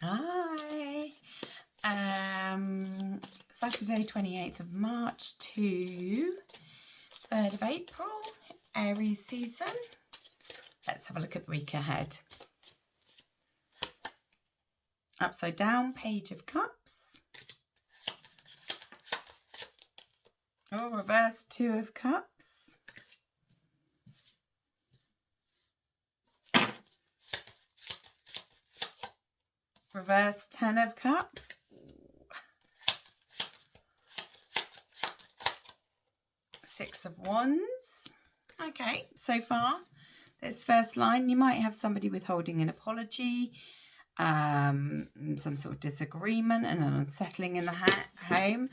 Hi. Saturday 28th of March to 3rd of April, Aries season. Let's have a look at the week ahead. Upside down, Page of Cups. Oh, reverse, Two of Cups. Reverse, Ten of Cups. Six of Wands. Okay, so far, this first line, you might have somebody withholding an apology, some sort of disagreement and an unsettling in the home.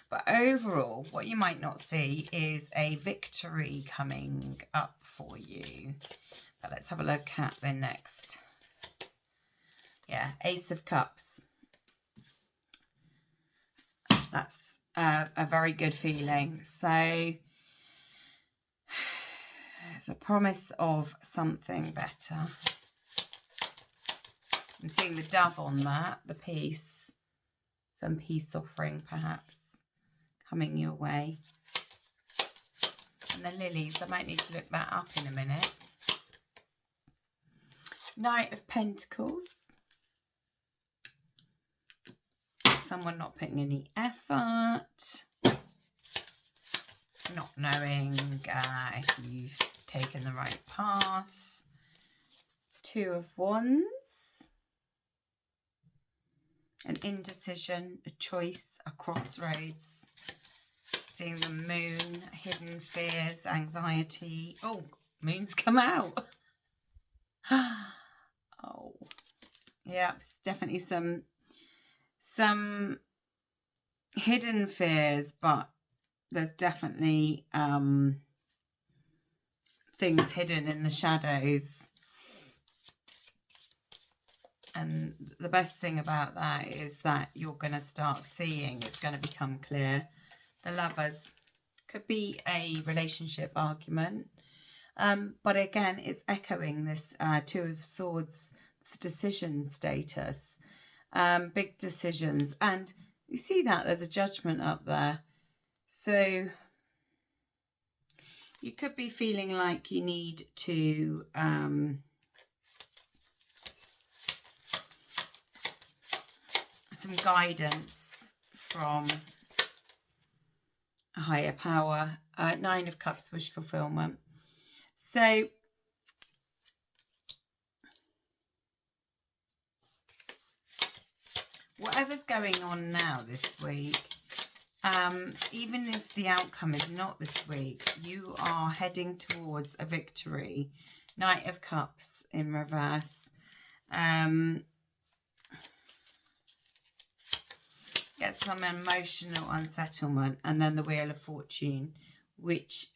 But overall, what you might not see is a victory coming up for you. But let's have a look at the next. Yeah, Ace of Cups. That's a very good feeling. So it's a promise of something better. I'm seeing the dove on that, the peace. Some peace offering perhaps coming your way. And the lilies, I might need to look that up in a minute. Knight of Pentacles. Someone not putting any effort. Not knowing if you've taken the right path. Two of Wands. An indecision, a choice, a crossroads. Seeing the moon, hidden fears, anxiety. Oh, moon's come out. Oh, yeah, it's definitely some hidden fears, but there's definitely things hidden in the shadows. And the best thing about that is that you're going to start seeing, it's going to become clear. The Lovers could be a relationship argument. But again, it's echoing this Two of Swords decision status. Big decisions. And you see that there's a Judgment up there. So you could be feeling like you need to some guidance from a higher power. Nine of Cups, wish fulfillment. So whatever's going on now this week, even if the outcome is not this week, you are heading towards a victory. Knight of Cups in reverse. Get some emotional unsettlement, and then the Wheel of Fortune, which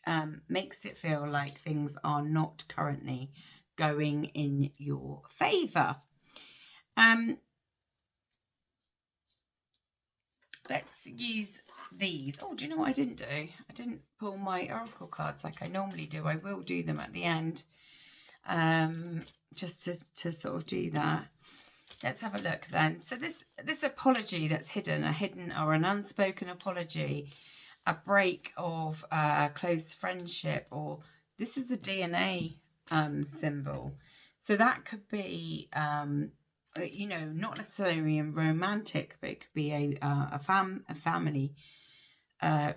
makes it feel like things are not currently going in your favour. Let's use these. Oh, do you know what I didn't do? I didn't pull my oracle cards like I normally do. I will do them at the end, just to sort of do that. Let's have a look then. So this apology that's hidden, a hidden or an unspoken apology, a break of close friendship, or this is the DNA symbol. So that could be, you know, not necessarily romantic, but it could be a family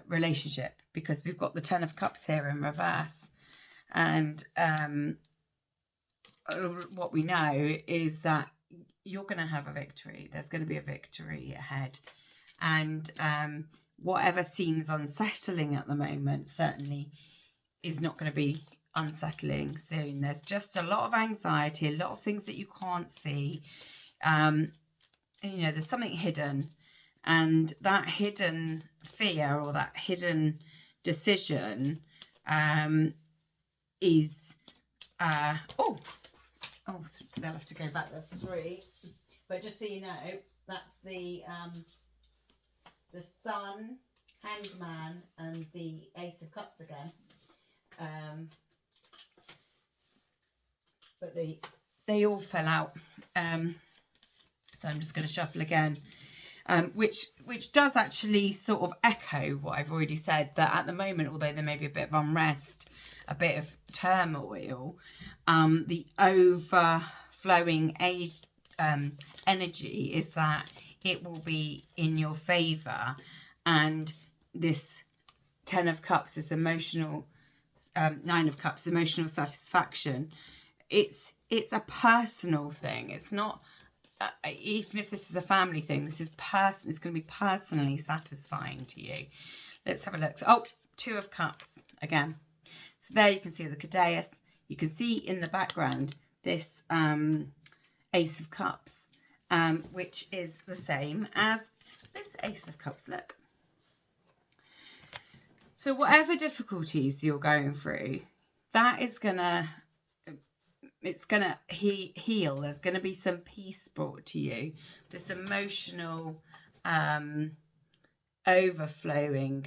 relationship, because we've got the Ten of Cups here in reverse. And what we know is that you're going to have a victory. There's going to be a victory ahead. And whatever seems unsettling at the moment certainly is not going to be unsettling soon. There's just a lot of anxiety, a lot of things that you can't see. You know, there's something hidden. And that hidden fear or that hidden decision is... Oh, they'll have to go back. That's three. But just so you know, that's the Sun, Hangman, and the Ace of Cups again. But they all fell out. So I'm just going to shuffle again, which does actually sort of echo what I've already said, that at the moment, although there may be a bit of unrest, a bit of turmoil, the overflowing energy is that it will be in your favour. And this 10 of Cups, this emotional, 9 of Cups, emotional satisfaction, it's a personal thing. It's not, even if this is a family thing, this is it's going to be personally satisfying to you. Let's have a look. So, oh, 2 of Cups again. So there you can see the Cadeus. You can see in the background this Ace of Cups, which is the same as this Ace of Cups. Look. So whatever difficulties you're going through, that is gonna, it's gonna heal. There's gonna be some peace brought to you. This emotional overflowing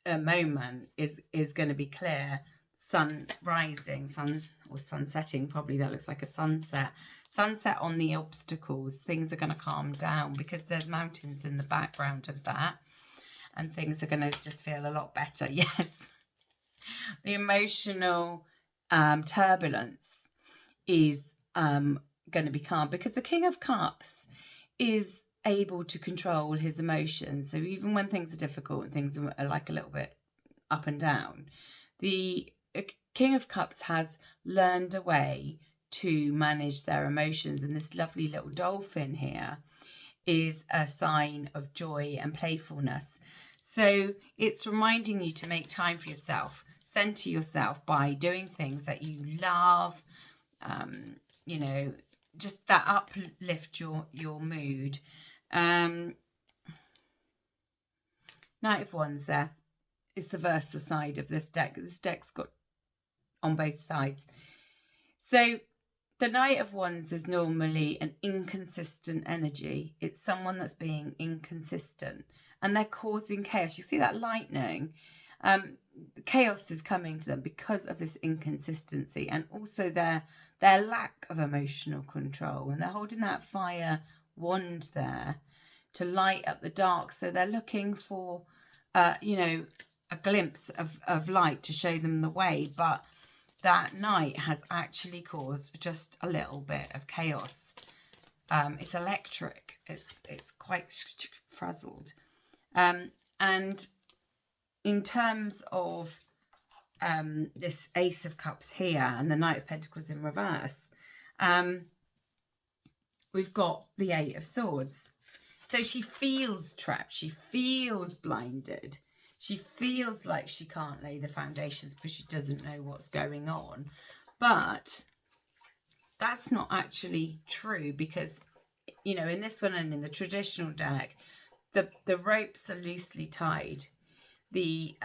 moment is going to be clear. Sun rising, sun or sun setting, probably that looks like a sunset. Sunset on the obstacles. Things are going to calm down because there's mountains in the background of that. And things are going to just feel a lot better. Yes. The emotional turbulence is going to be calm because the King of Cups is able to control his emotions. So even when things are difficult and things are like a little bit up and down, the King of Cups has learned a way to manage their emotions. And this lovely little dolphin here is a sign of joy and playfulness. So it's reminding you to make time for yourself, center yourself by doing things that you love, you know, just that uplift your mood. Knight of Wands there is the Versa side of this deck. This deck's got on both sides. So the Knight of Wands is normally an inconsistent energy. It's someone that's being inconsistent and they're causing chaos. You see that lightning? Chaos is coming to them because of this inconsistency and also their lack of emotional control. And they're holding that fire wand there to light up the dark. So they're looking for, you know, a glimpse of light to show them the way. But that night has actually caused just a little bit of chaos. It's electric. It's quite frazzled. And in terms of this Ace of Cups here and the Knight of Pentacles in reverse, we've got the 8 of Swords. So she feels trapped. She feels blinded. She feels like she can't lay the foundations because she doesn't know what's going on. But that's not actually true because, you know, in this one and in the traditional deck, the ropes are loosely tied. The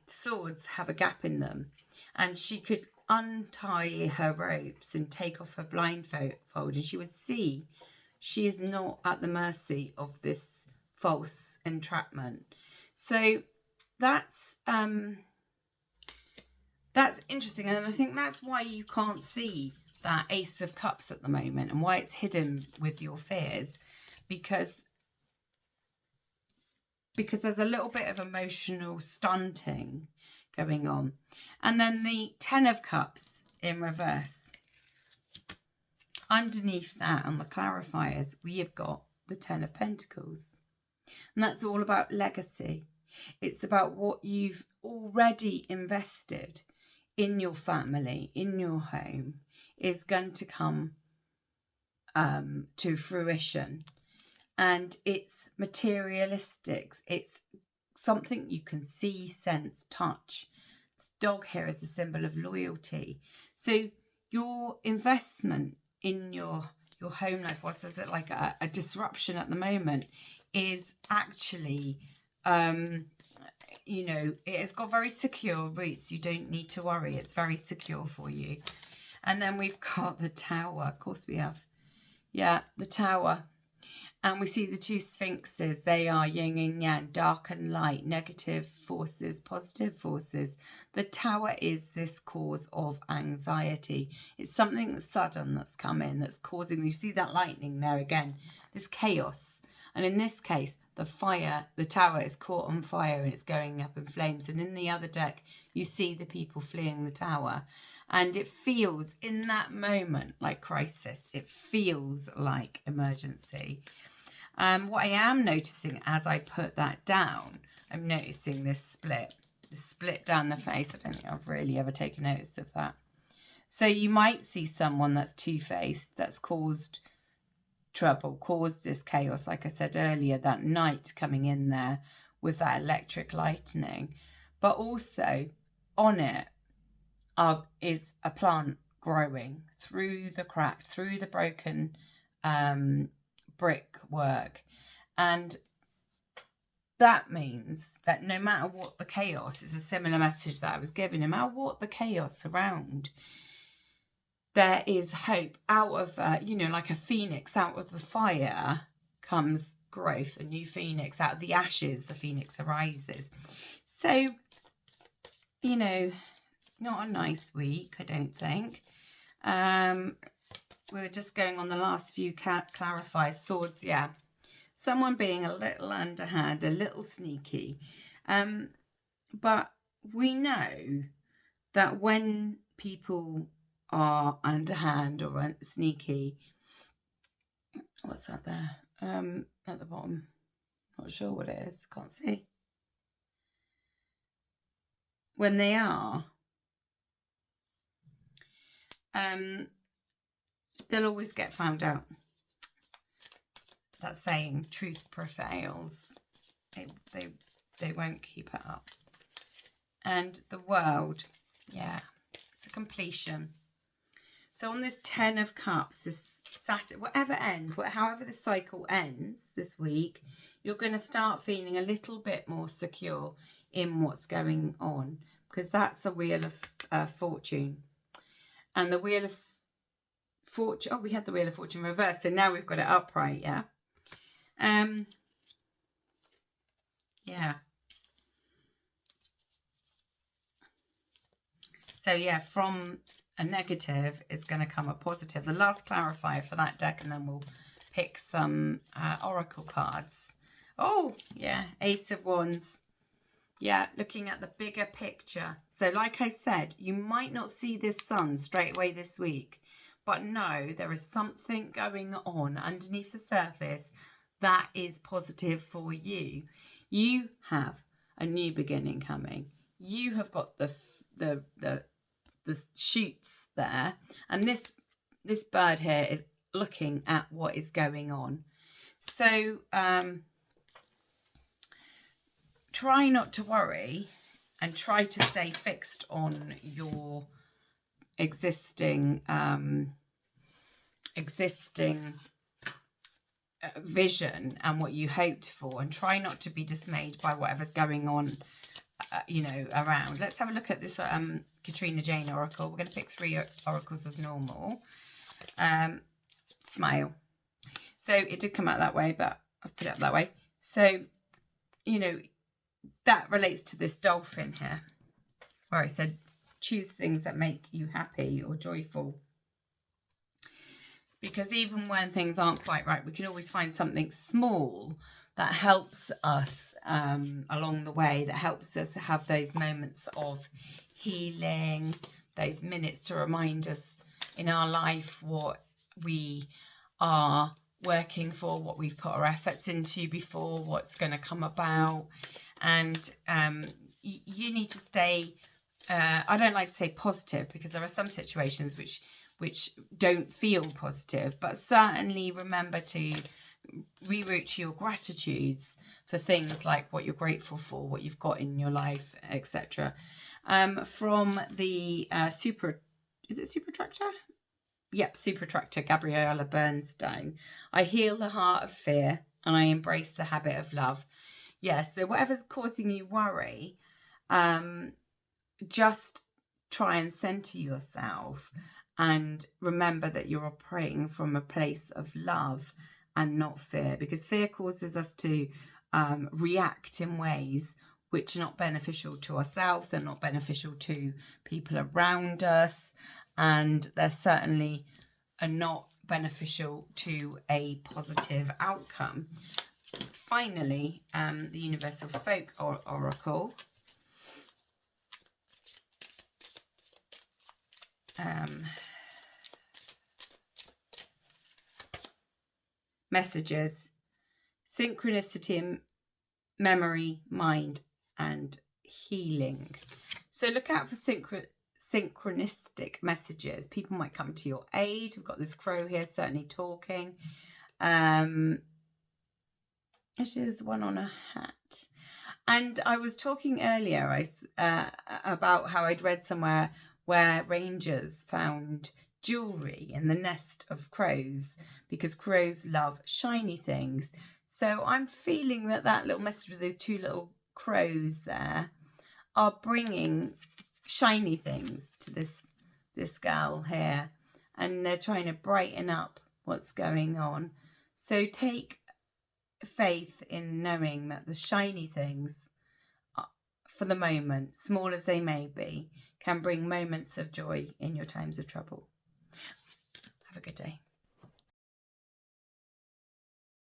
swords have a gap in them. And she could untie her ropes and take off her blindfold and she would see she is not at the mercy of this false entrapment. So that's interesting, and I think that's why you can't see that Ace of Cups at the moment and why it's hidden with your fears, because there's a little bit of emotional stunting going on. And then the 10 of Cups in reverse. Underneath that on the clarifiers, we have got the 10 of Pentacles. And that's all about legacy. It's about what you've already invested in your family, in your home, is going to come to fruition. And it's materialistic. It's something you can see, sense, touch. This dog here is a symbol of loyalty. So your investment in your home life, whilst there's like a disruption at the moment, is actually, you know, it's got very secure roots. You don't need to worry. It's very secure for you. And then we've got the Tower. Of course we have. Yeah, the Tower. And we see the two sphinxes. They are yin and yang, dark and light, negative forces, positive forces. The tower is this cause of anxiety. It's something sudden that's come in, that's causing, you see that lightning there again, this chaos. And in this case, the tower is caught on fire and it's going up in flames. And in the other deck, you see the people fleeing the tower. And it feels in that moment like crisis. It feels like emergency. What I am noticing as I put that down, I'm noticing this split down the face. I don't think I've really ever taken notice of that. So you might see someone that's two-faced, that's caused trouble, caused this chaos, like I said earlier, that night coming in there with that electric lightning. But also on it is a plant growing through the crack, through the broken brickwork. And that means that no matter what the chaos, it's a similar message that I was giving, no matter what the chaos around, there is hope. Out of, like a phoenix, out of the fire comes growth, a new phoenix. Out of the ashes, the phoenix arises. So, not a nice week, I don't think. We were just going on the last few clarifies. Swords, yeah. Someone being a little underhand, a little sneaky. But we know that when people are underhand or sneaky, what's that there? At the bottom. Not sure what it is. Can't see. When they are, they'll always get found out. That saying, truth prevails. They won't keep it up. And the world, yeah, it's a completion. So on this 10 of Cups, this Saturday, whatever ends, however the cycle ends this week, you're going to start feeling a little bit more secure in what's going on, because that's the Wheel of Fortune. And the Wheel of Fortune, we had the Wheel of Fortune reversed, so now we've got it upright, yeah. Yeah. So yeah, from a negative is going to come a positive. The last clarifier for that deck, and then we'll pick some oracle cards. Oh, yeah, Ace of Wands. Yeah, looking at the bigger picture. So like I said, you might not see this sun straight away this week, but no, there is something going on underneath the surface that is positive for you. You have a new beginning coming. You have got the shoots there, and this bird here is looking at what is going on. So try not to worry and try to stay fixed on your existing vision and what you hoped for, and try not to be dismayed by whatever's going on around. Let's have a look at this Katrina Jane oracle. We're going to pick 3 oracles as normal. Smile. So it did come out that way, but I've put it up that way. So that relates to this dolphin here, where I said choose things that make you happy or joyful. Because even when things aren't quite right, we can always find something small that helps us along the way, that helps us have those moments of healing, those minutes to remind us in our life what we are working for, what we've put our efforts into before, what's going to come about. And you need to stay, I don't like to say positive, because there are some situations which don't feel positive, but certainly remember to reroute your gratitudes for things like what you're grateful for, what you've got in your life, etc. From the Super Tractor? Yep, Super Tractor, Gabriella Bernstein. I heal the heart of fear and I embrace the habit of love. Yes, so whatever's causing you worry, just try and center yourself and remember that you're operating from a place of love and not fear, because fear causes us to react in ways which are not beneficial to ourselves, they're not beneficial to people around us, and they're certainly are not beneficial to a positive outcome. Finally, the Universal Folk Oracle. Messages: synchronicity, memory, mind, and healing. So look out for synchronistic messages. People might come to your aid. We've got this crow here certainly talking. Actually, there's one on a hat. And I was talking earlier about how I'd read somewhere where rangers found jewelry in the nest of crows, because crows love shiny things. So I'm feeling that little message with those two little crows there are bringing shiny things to this girl here, and they're trying to brighten up what's going on. So take faith in knowing that the shiny things, for the moment, small as they may be, can bring moments of joy in your times of trouble.